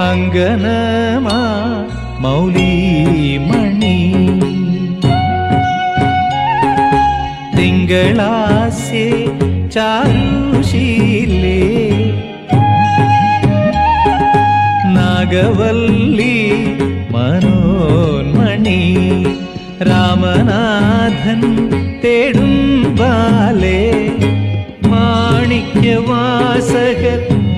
അങ്കനമാ മൗലിമണി തിങ്കളാസ്യേ ചാരുശീലേ നാഗവല്ലി മനോന്മണി രാമനാഥൻ തേടും ബാലേ മാണിക്യവാസകർ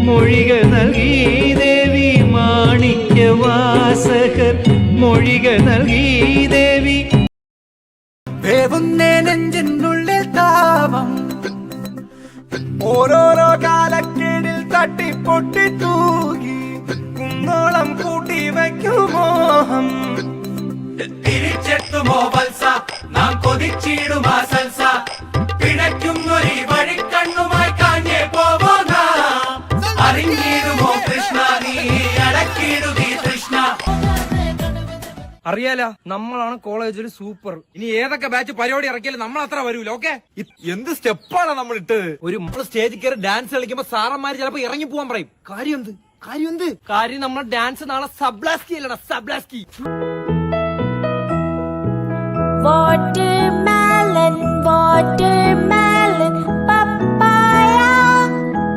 മൊഴിക നൽകി ദേവി മാണിക്യവാസകർ മൊഴിക നൽകി ദേവി വേവുന്നേ നെഞ്ചിനുള്ളിൽ താപം ഓരോരോ കാലക്കേടിൽ തട്ടിപ്പൊട്ടി തൂകി കുന്നോളം കൂട്ടി വയ്ക്കും മോഹം തിരിച്ചെത്തുമോ വത്സ നാം കൊതിച്ചിടുമാ സൽസ പിടയ്ക്കുന്നൊരു വഴിക്കണ്ണുമായി കാഞ്ഞേ പോവോ അറിഞ്ഞിടുമോ കൃഷ്ണ നീ അടക്കിടുകീ കൃഷ്ണ. അറിയാല നമ്മളാണ് കോളേജിൽ സൂപ്പർ. ഇനി ഏതൊക്കെ ബാച്ച് പരിപാടി ഇറക്കിയാലും നമ്മൾ അത്ര വരൂല. ഓക്കെ, എന്ത് സ്റ്റെപ്പാണ് നമ്മൾ ഇട്ടത്. ഒരു സ്റ്റേജിൽ കയറി ഡാൻസ് കളിക്കുമ്പോ സാറന്മാര് ചിലപ്പോ ഇറങ്ങി പോവാൻ പറയും. കാര്യം നമ്മുടെ ഡാൻസ് നാളെ സബ്ലാസ്കി അല്ലടാ, സബ്ലാസ്കി. Watermelon, watermelon, papaya,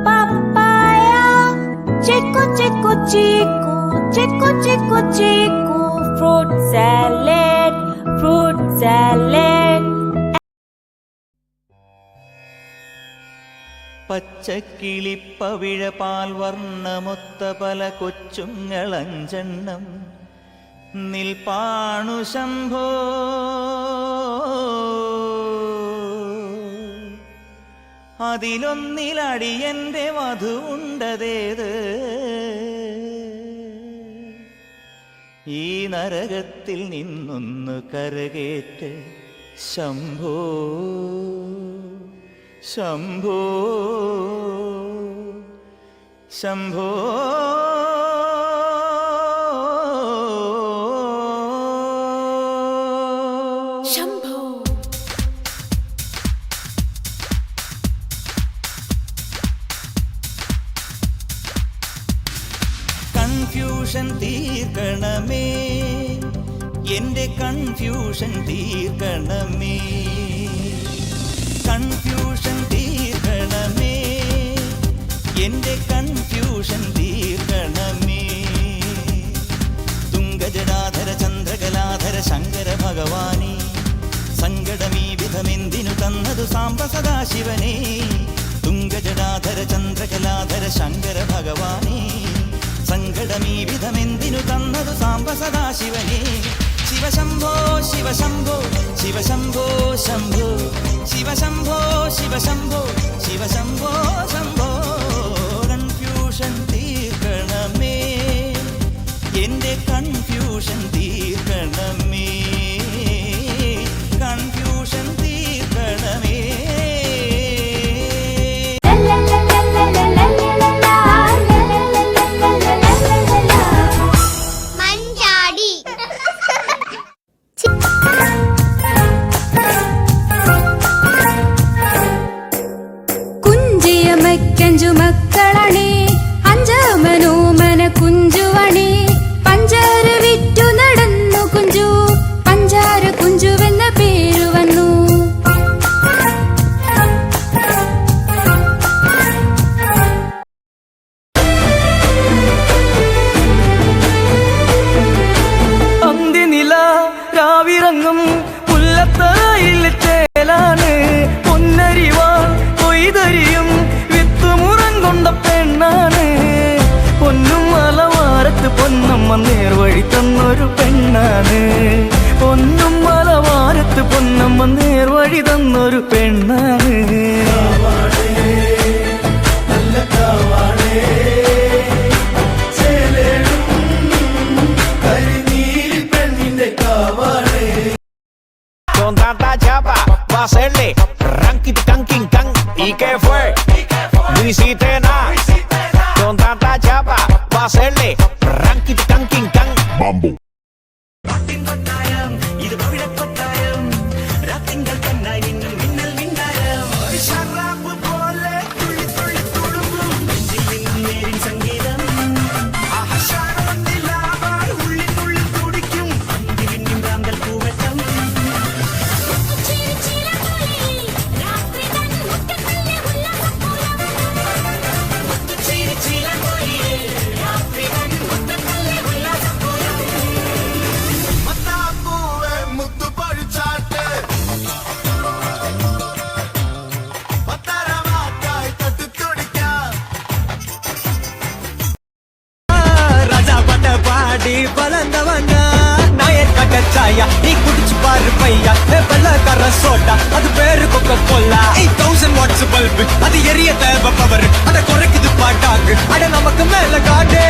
papaya, chiku, chiku, chiku, chiku, chiku, chiku, fruit salad, fruit salad. പച്ചക്കിളിപ്പവിഴപാൽ വർണ്ണമൊത്ത പല കൊച്ചുങ്ങളഞ്ചെണ്ണം നിൽപ്പാണു ശംഭോ അതിലൊന്നിലടിയന്റെ വധുവുണ്ടതേത് ഈ നരകത്തിൽ നിന്നൊന്നു കരകേറ്റ് ശംഭോ ശംഭോ ശംഭോ. കൺഫ്യൂഷൻ തീർക്കണമേ, എന്റെ കൺഫ്യൂഷൻ തീർക്കണമേ, കൺഫ്യൂഷൻ തീർക്കണമേ, എന്റെ കൺഫ്യൂഷൻ തീർക്കണമേ. തുംഗജടാധര ചന്ദ്രകലാധര ശങ്കര ഭഗവാനേ, സങ്കടമീ വിധമെന്തിനു തന്നതു സാംബ സദാശിവനേ. തുംഗജടാധര ചന്ദ്രകലാധര ശങ്കര ഭഗവാനേ, സങ്കടമീ വിധമെന്തിനു തന്നതു സാംബ സദാശിവനേ. ശിവശംഭോ ശിവശംഭോ ശിവശംഭോ ശംഭോ ശിവശംഭോ ശിവശംഭോ ശിവശംഭോ ശംഭോ. കൺഫ്യൂഷൻ തീർക്കണമേ, എന്റെ കൺഫ്യൂഷൻ തീർക്കണമേ, കൺഫ്യൂഷൻ തീർക്കണമേ. മക്കളണേ അഞ്ചമനോമന കുഞ്ചുവണേ, പഞ്ചാര വിറ്റു നടന്നു കുഞ്ചു, പഞ്ചാര കുഞ്ചുവെന്ന പേരു വന്നു. അന്തിനില രാവിറങ്ങും പുല്ലത്തറയിൽ ചേലാണ്, പൊന്നരിവാൾ കൊയ്തരിയും കൊണ്ട പെണ്ണാണ്. പൊന്നും മലവാരത്ത് പൊന്നമ്മ നേർവഴി തന്നൊരു പെണ്ണാണ്, പൊന്നും മലവാരത്ത് പൊന്നമ്മ നേർവഴി തന്നൊരു പെണ്ണാണ്. Con tanta chapa va a hacerle ranking canking can. ¿Y qué fue? No hiciste nada. Con tanta chapa va a hacerle ranking canking can. Bambo. സംഗീതം வளர்ந்தவனா நாயர் கட்ட சாயா நீ குடிச்சு பாரு பையா வெள்ளக்கார சோட்டா அது பேரு கொக்க கொல்லா 8000 வாட்ஸ் பல்பு அது எரிய தேவை பவர் அட குறைக்குது பாட்டாக்கு அட நமக்கு மேல காட்டு